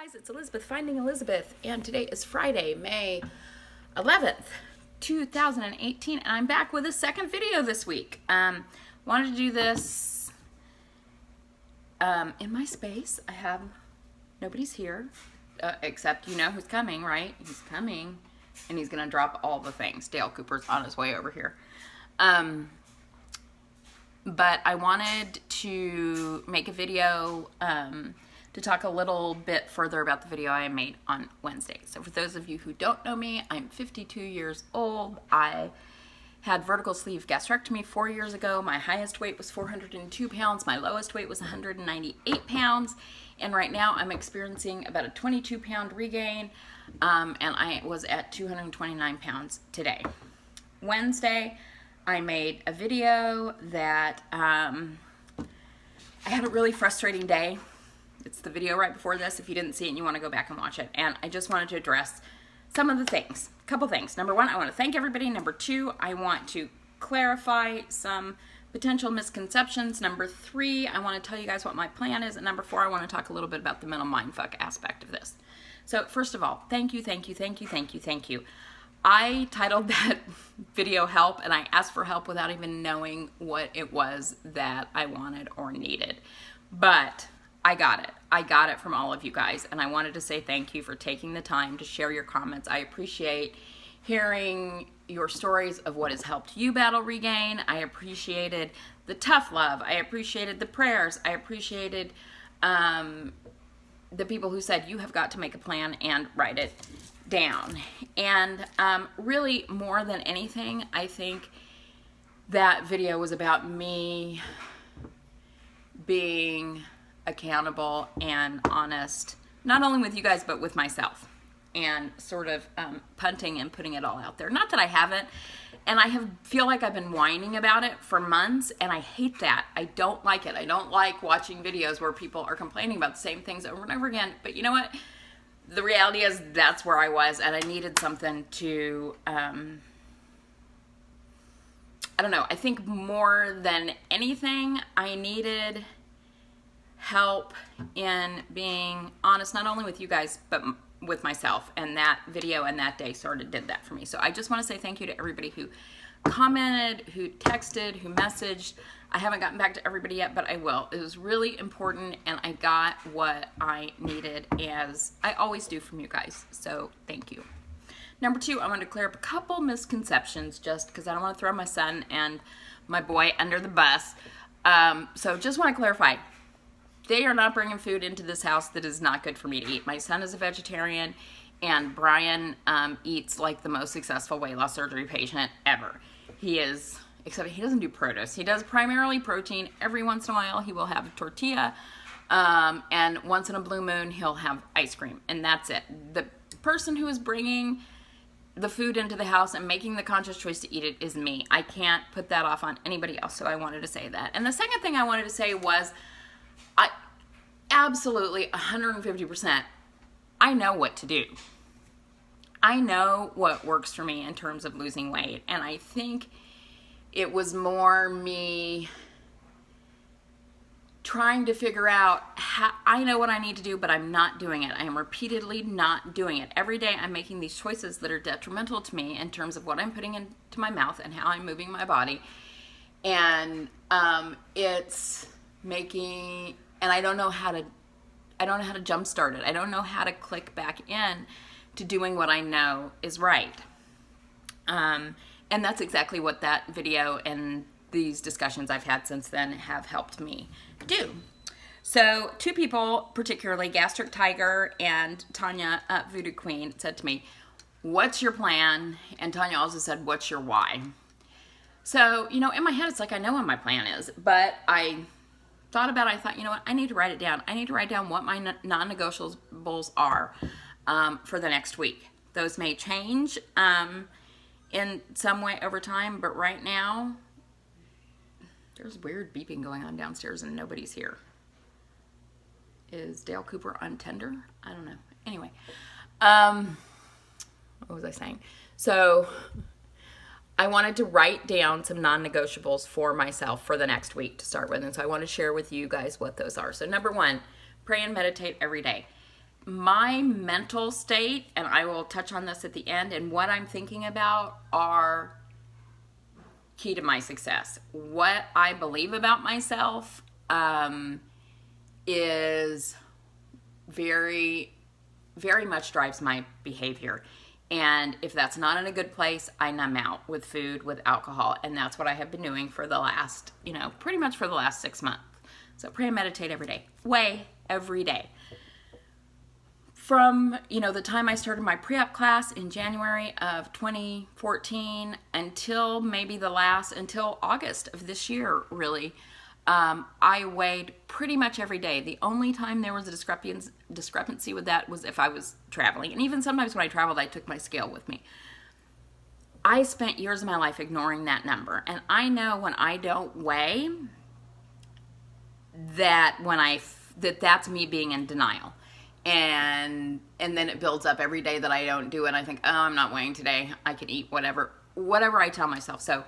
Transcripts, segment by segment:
guys, it's Elizabeth Finding Elizabeth, and today is Friday, May 11th, 2018, and I'm back with a second video this week. Wanted to do this in my space. Nobody's here, except you know who's coming, right? He's coming, and he's gonna drop all the things. Dale Cooper's on his way over here. But I wanted to make a video to talk a little bit further about the video I made on Wednesday. So for those of you who don't know me, I'm 52 years old. I had vertical sleeve gastrectomy 4 years ago. My highest weight was 402 pounds. My lowest weight was 198 pounds. And right now I'm experiencing about a 22-pound regain. And I was at 229 pounds today. Wednesday, I made a video that I had a really frustrating day. It's the video right before this. If you didn't see it and you want to go back and watch it. And I just wanted to address some of the things. A couple things. Number one, I want to thank everybody. Number two, I want to clarify some potential misconceptions. Number three, I want to tell you guys what my plan is. And number four, I want to talk a little bit about the mental mindfuck aspect of this. So first of all, thank you. I titled that video Help, and I asked for help without even knowing what it was that I wanted or needed. But I got it. I got it from all of you guys, and I wanted to say thank you for taking the time to share your comments. I appreciate hearing your stories of what has helped you battle regain. I appreciated the tough love. I appreciated the prayers. I appreciated the people who said you have got to make a plan and write it down. And really, more than anything, I think that video was about me being accountable and honest, not only with you guys, but with myself, and sort of punting and putting it all out there. Not that I haven't, and feel like I've been whining about it for months, and I hate that. I don't like it. I don't like watching videos where people are complaining about the same things over and over again, but you know what? The reality is that's where I was, and I needed something to, I don't know, I think more than anything, I needed help in being honest, not only with you guys, but with myself, and that video and that day sort of did that for me. So I just want to say thank you to everybody who commented, who texted, who messaged. I haven't gotten back to everybody yet, but I will. It was really important, and I got what I needed, as I always do from you guys. So thank you. Number two, I want to clear up a couple misconceptions, just because I don't want to throw my son and my boy under the bus. So just want to clarify. They are not bringing food into this house that is not good for me to eat. My son is a vegetarian, and Brian eats like the most successful weight loss surgery patient ever. He is, except he doesn't do produce. He does primarily protein. Every once in a while, he will have a tortilla, and once in a blue moon, he'll have ice cream, and that's it. The person who is bringing the food into the house and making the conscious choice to eat it is me. I can't put that off on anybody else, so I wanted to say that. And the second thing I wanted to say was, I absolutely 150%, I know what to do. I know what works for me in terms of losing weight. And I think it was more me trying to figure out how, I know what I need to do, but I'm not doing it. I am repeatedly not doing it. Every day I'm making these choices that are detrimental to me in terms of what I'm putting into my mouth and how I'm moving my body. And it's making, and I don't know how to jumpstart it. I don't know how to click back in to doing what I know is right. And that's exactly what that video and these discussions I've had since then have helped me do. So two people, particularly Gastric Tiger and Tanya Voodoo Queen, said to me, "What's your plan?" And Tanya also said, "What's your why?" So, you know, in my head, it's like I know what my plan is, but I thought about it. I thought, you know what, I need to write it down. I need to write down what my non-negotiables are for the next week. Those may change in some way over time, but right now, there's weird beeping going on downstairs and nobody's here. Is Dale Cooper on Tinder? I don't know. Anyway, what was I saying? So I wanted to write down some non-negotiables for myself for the next week to start with. And so I want to share with you guys what those are. So number one, pray and meditate every day. my mental state, and I will touch on this at the end, and what I'm thinking about are key to my success. What I believe about myself is very, very much drives my behavior. And if that's not in a good place, I numb out with food, with alcohol. And that's what I have been doing for the last, pretty much for the last 6 months. So pray and meditate every day. Every day. From, the time I started my pre-op class in January of 2014 until until August of this year, really, I weighed pretty much every day. The only time there was a discrepancy with that was if I was traveling. And even sometimes when I traveled, I took my scale with me. I spent years of my life ignoring that number. And I know when I don't weigh, that's me being in denial. And then it builds up every day that I don't do it. And I think, I'm not weighing today. I can eat whatever I tell myself. So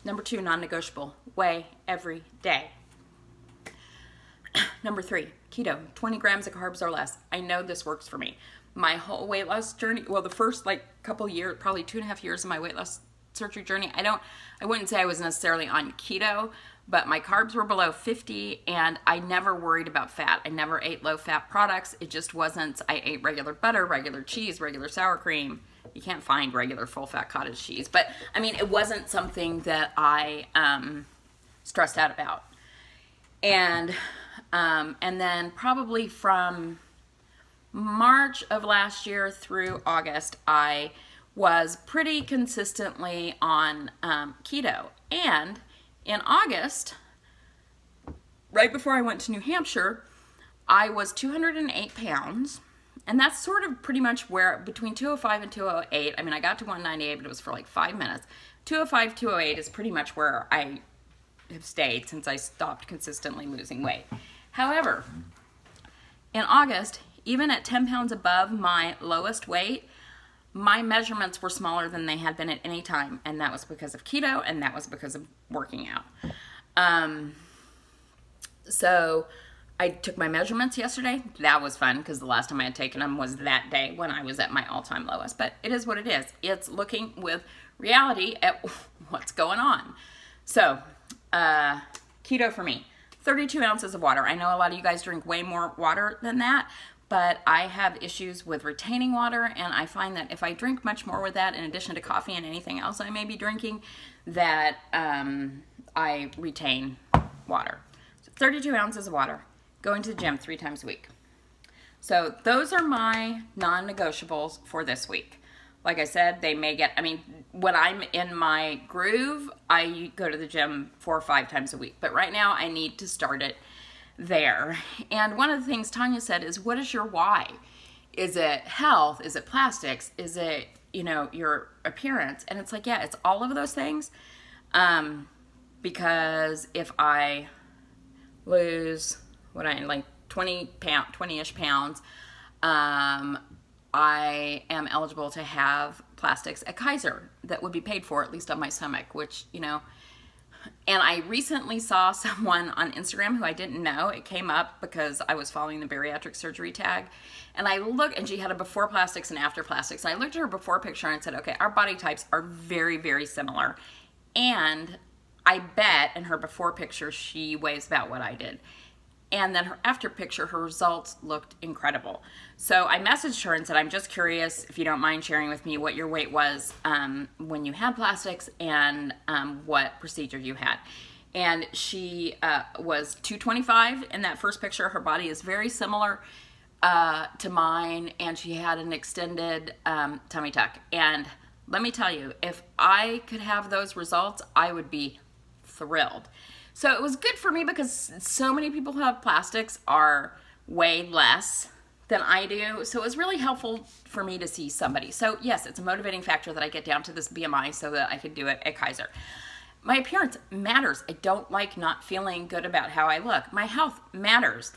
number 2, non-negotiable, weigh every day. Number 3, keto, 20 grams of carbs or less. I know this works for me. My whole weight loss journey, well, the first couple years, probably 2.5 years of my weight loss surgery journey, I wouldn't say I was necessarily on keto, but my carbs were below 50 and I never worried about fat. I never ate low fat products. It just wasn't, I ate regular butter, regular cheese, regular sour cream. You can't find regular full fat cottage cheese, but it wasn't something that I stressed out about. And then probably from March of last year through August, I was pretty consistently on keto. And in August, right before I went to New Hampshire, I was 208 pounds. And that's sort of pretty much where, between 205 and 208, I got to 198, but it was for 5 minutes. 205, 208 is pretty much where I have stayed since I stopped consistently losing weight. However, in August, even at 10 pounds above my lowest weight, my measurements were smaller than they had been at any time, and that was because of keto, and that was because of working out. So I took my measurements yesterday. That was fun because the last time I had taken them was that day when I was at my all-time lowest. But it is what it is. It's looking with reality at what's going on. So, keto for me. 32 ounces of water. I know a lot of you guys drink way more water than that, but I have issues with retaining water, and I find that if I drink much more with that, in addition to coffee and anything else I may be drinking, that I retain water. So 32 ounces of water. Going to the gym 3 times a week. So those are my non-negotiables for this week. Like I said, they may get, when I'm in my groove, I go to the gym 4 or 5 times a week. But right now, I need to start it there. And one of the things Tanya said is, what is your why? Is it health? Is it plastics? Is it, your appearance? And it's yeah, it's all of those things. Because if I lose 20-ish pounds, I am eligible to have plastics at Kaiser that would be paid for, at least on my stomach, which, and I recently saw someone on Instagram who I didn't know. It came up because I was following the bariatric surgery tag, and I looked, and she had a before plastics and after plastics. And I looked at her before picture and said, okay, our body types are very, very similar. And I bet in her before picture, she weighs about what I did. And then her after picture, her results looked incredible. So I messaged her and said, I'm just curious if you don't mind sharing with me what your weight was when you had plastics and what procedure you had. And she was 225 in that first picture. Her body is very similar to mine, and she had an extended tummy tuck. And let me tell you, if I could have those results, I would be thrilled. So it was good for me because so many people who have plastics are way less than I do. So it was really helpful for me to see somebody. So yes, it's a motivating factor that I get down to this BMI so that I could do it at Kaiser. My appearance matters. I don't like not feeling good about how I look. My health matters.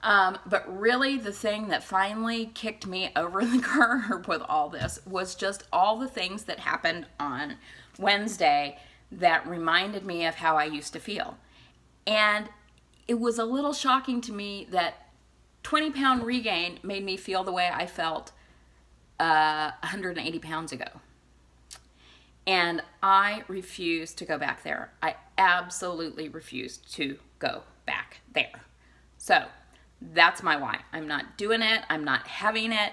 But really the thing that finally kicked me over the curb with all this was just all the things that happened on Wednesday that reminded me of how I used to feel. And it was a little shocking to me that 20-pound regain made me feel the way I felt 180 pounds ago. And I refuse to go back there. I absolutely refuse to go back there. So that's my why. I'm not doing it. I'm not having it.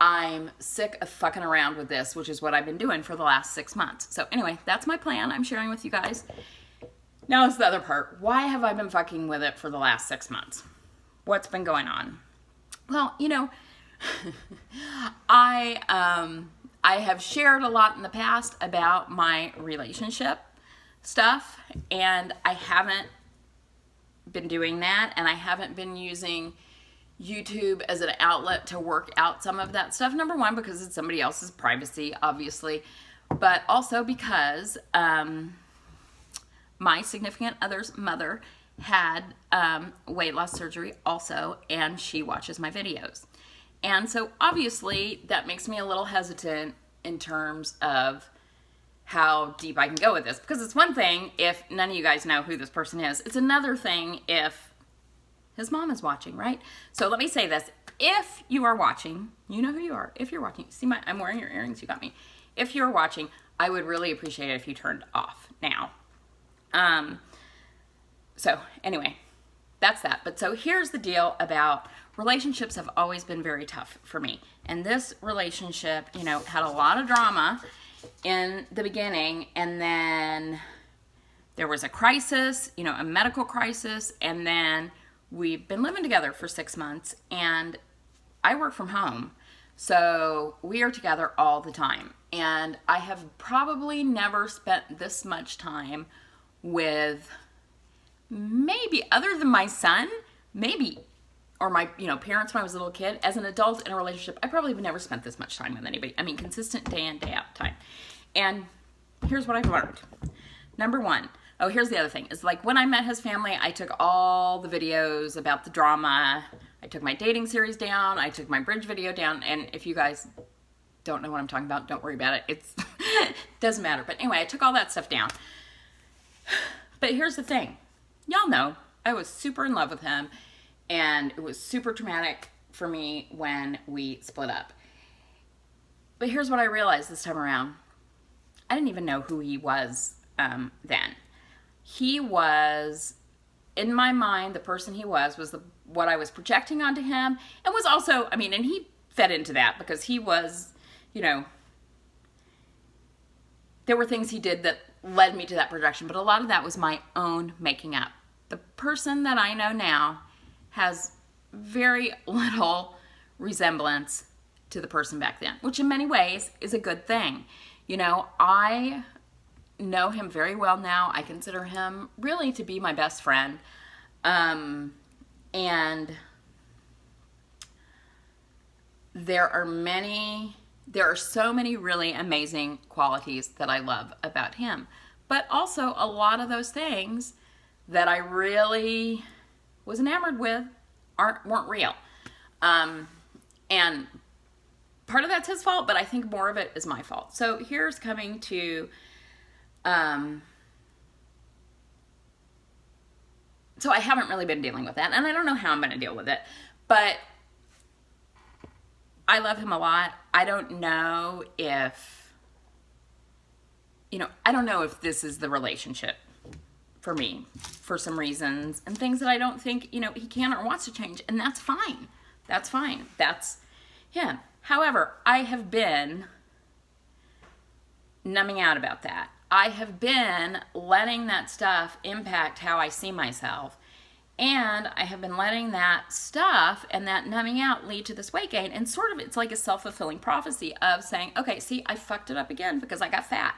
I'm sick of fucking around with this, which is what I've been doing for the last 6 months. So anyway, that's my plan. I'm sharing with you guys. Now is the other part. Why have I been fucking with it for the last 6 months? What's been going on? Well, you know, I have shared a lot in the past about my relationship stuff, and I haven't been doing that, and I haven't been using YouTube as an outlet to work out some of that stuff. Number one, because it's somebody else's privacy, obviously, but also because my significant other's mother had weight loss surgery also, and she watches my videos. And so obviously that makes me a little hesitant in terms of how deep I can go with this. Because it's one thing if none of you guys know who this person is. It's another thing if his mom is watching, right? So let me say this. If you are watching, you know who you are. If you're watching, see I'm wearing your earrings, you got me. If you're watching, I would really appreciate it if you turned off now. So anyway, that's that. But so here's the deal about relationships have always been very tough for me. And this relationship, you know, had a lot of drama in the beginning, and then there was a crisis, you know, a medical crisis, and then we've been living together for 6 months, and I work from home. So we are together all the time. And I have probably never spent this much time with, maybe other than my son, maybe, or my, you know, parents when I was a little kid. As an adult in a relationship, I probably have never spent this much time with anybody. I mean, consistent day in, day out time. And here's what I've learned. Number one, oh, here's the other thing, is like when I met his family, I took all the videos about the drama. I took my dating series down. I took my bridge video down. And if you guys don't know what I'm talking about, don't worry about it. It doesn't matter. But anyway, I took all that stuff down. But here's the thing. Y'all know I was super in love with him, and it was super traumatic for me when we split up. But here's what I realized this time around. I didn't even know who he was then. He was, in my mind, the person he was what I was projecting onto him, and was also, I mean, and he fed into that because he was, you know, there were things he did that led me to that projection, but a lot of that was my own making up. The person that I know now has very little resemblance to the person back then, which in many ways is a good thing. You know, I know him very well now. I consider him really to be my best friend. And there are so many really amazing qualities that I love about him. But also a lot of those things that I really was enamored with weren't real. And part of that's his fault, but I think more of it is my fault. So here's coming to, so I haven't really been dealing with that, and I don't know how I'm going to deal with it, but I love him a lot. I don't know if, you know, I don't know if this is the relationship for me for some reasons and things that I don't think, you know, he can or wants to change, and that's fine. That's fine. That's him. However, I have been numbing out about that. I have been letting that stuff impact how I see myself. And I have been letting that stuff and that numbing out lead to this weight gain. And sort of it's like a self-fulfilling prophecy of saying, okay, see, I fucked it up again because I got fat.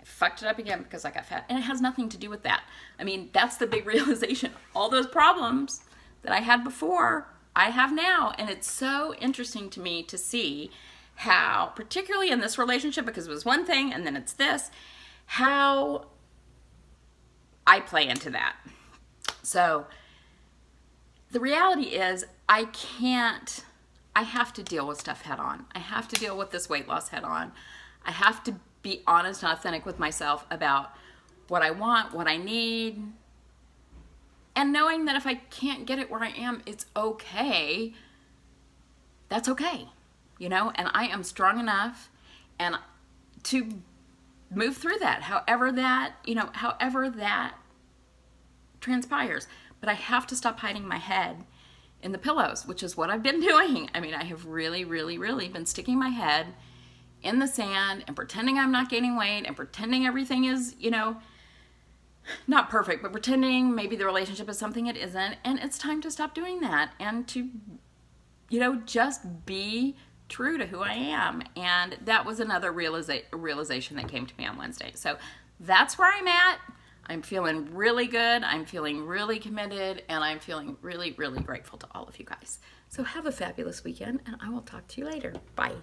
I fucked it up again because I got fat. And it has nothing to do with that. I mean, that's the big realization. All those problems that I had before, I have now. And it's so interesting to me to see how, particularly in this relationship, because it was one thing and then it's this, how I play into that. So the reality is I have to deal with stuff head on. I have to deal with this weight loss head on. I have to be honest and authentic with myself about what I want, what I need, And knowing that if I can't get it where I am, it's okay. That's okay, you know, and I am strong enough and to move through that, however that transpires. But I have to stop hiding my head in the pillows, which is what I've been doing. I mean, I have really, really, really been sticking my head in the sand and pretending I'm not gaining weight and pretending everything is, you know, not perfect, but pretending maybe the relationship is something it isn't. And it's time to stop doing that and to, you know, just be true to who I am. And that was another realization that came to me on Wednesday. So that's where I'm at. I'm feeling really good. I'm feeling really committed, and I'm feeling really, really grateful to all of you guys. So have a fabulous weekend, and I will talk to you later. Bye.